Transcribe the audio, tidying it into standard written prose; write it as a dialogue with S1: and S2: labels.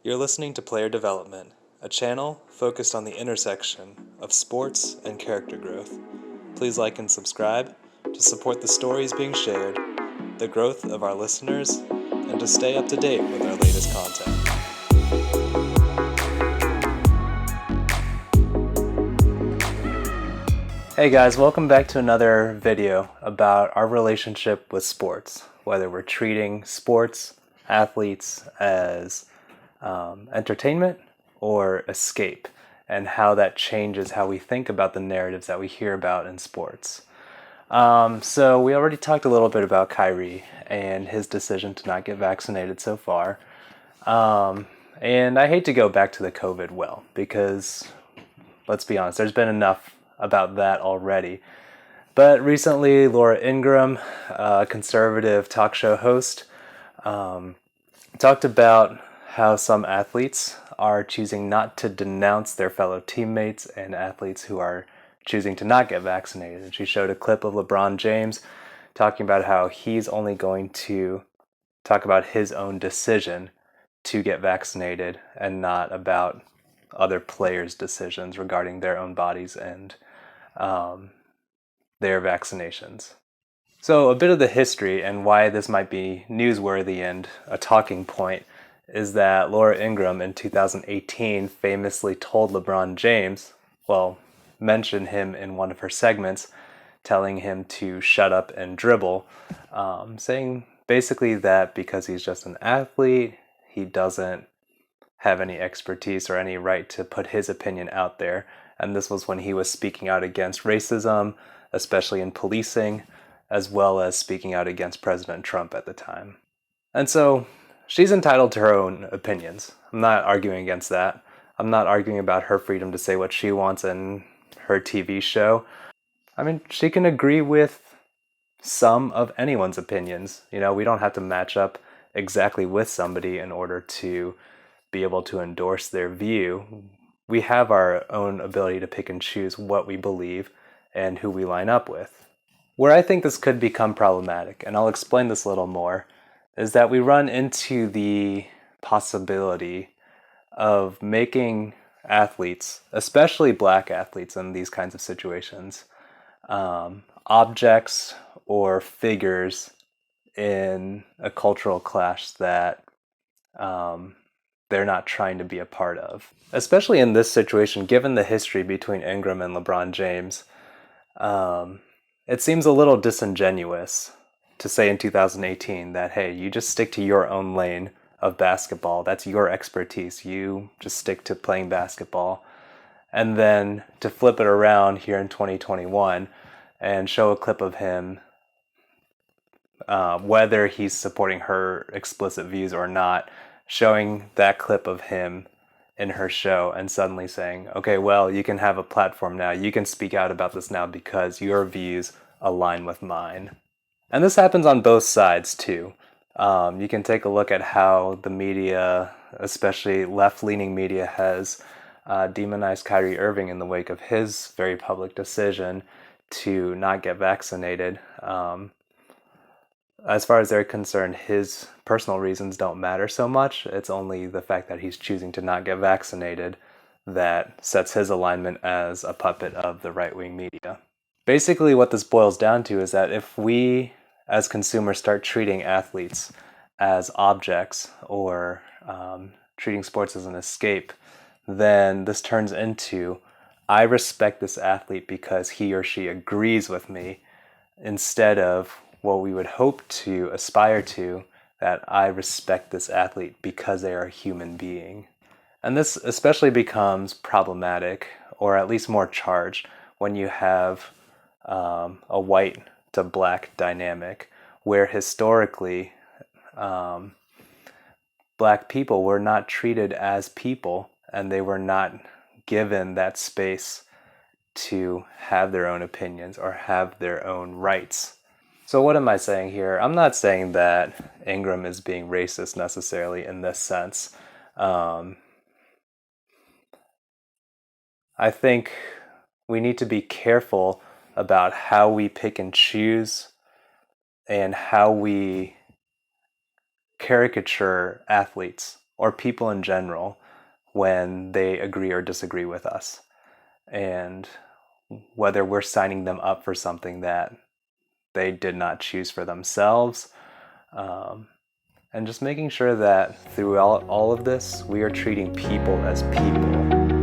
S1: You're listening to Player Development, a channel focused on the intersection of sports and character growth. Please like and subscribe to support the stories being shared, the growth of our listeners, and to stay up to date with our latest content. Hey guys, welcome back to another video about our relationship with sports, whether we're treating sports, athletes as entertainment or escape, and how that changes how we think about the narratives that we hear about in sports. So we already talked a little bit about Kyrie and his decision to not get vaccinated so far. And I hate to go back to the COVID well, because let's be honest, there's been enough about that already. But recently, Laura Ingram, a conservative talk show host, talked about how some athletes are choosing not to denounce their fellow teammates and athletes who are choosing to not get vaccinated. And she showed a clip of LeBron James talking about how he's only going to talk about his own decision to get vaccinated and not about other players' decisions regarding their own bodies and their vaccinations. So a bit of the history and why this might be newsworthy and a talking point is that Laura Ingram in 2018 famously told LeBron James, mentioned him in one of her segments, telling him to shut up and dribble, saying basically that because he's just an athlete, he doesn't have any expertise or any right to put his opinion out there. And this was when he was speaking out against racism, especially in policing, as well as speaking out against President Trump at the time. And so she's entitled to her own opinions. I'm not arguing against that. I'm not arguing about her freedom to say what she wants in her TV show. I mean, she can agree with some of anyone's opinions. You know, we don't have to match up exactly with somebody in order to be able to endorse their view. We have our own ability to pick and choose what we believe and who we line up with. Where I think this could become problematic, and I'll explain this a little more, is that we run into the possibility of making athletes, especially black athletes in these kinds of situations, objects or figures in a cultural clash that they're not trying to be a part of. Especially in this situation, given the history between Ingram and LeBron James, it seems a little disingenuous to say in 2018 that, hey, you just stick to your own lane of basketball. That's your expertise. You just stick to playing basketball. And then to flip it around here in 2021 and show a clip of him, whether he's supporting her explicit views or not, showing that clip of him in her show and suddenly saying, okay, well, you can have a platform now. You can speak out about this now because your views align with mine. And this happens on both sides too. You can take a look at how the media, especially left-leaning media, has demonized Kyrie Irving in the wake of his very public decision to not get vaccinated. As far as they're concerned, his personal reasons don't matter so much. It's only the fact that he's choosing to not get vaccinated that sets his alignment as a puppet of the right-wing media. Basically, what this boils down to is that if we, as consumers, start treating athletes as objects or treating sports as an escape, then this turns into, I respect this athlete because he or she agrees with me, instead of what we would hope to aspire to, that I respect this athlete because they are a human being. And this especially becomes problematic, or at least more charged, when you have a white to black dynamic, where historically black people were not treated as people, and they were not given that space to have their own opinions or have their own rights. So what am I saying here? I'm not saying that Ingram is being racist necessarily in this sense. I think we need to be careful about how we pick and choose and how we caricature athletes or people in general when they agree or disagree with us, and whether we're signing them up for something that they did not choose for themselves. And just making sure that throughout all of this, we are treating people as people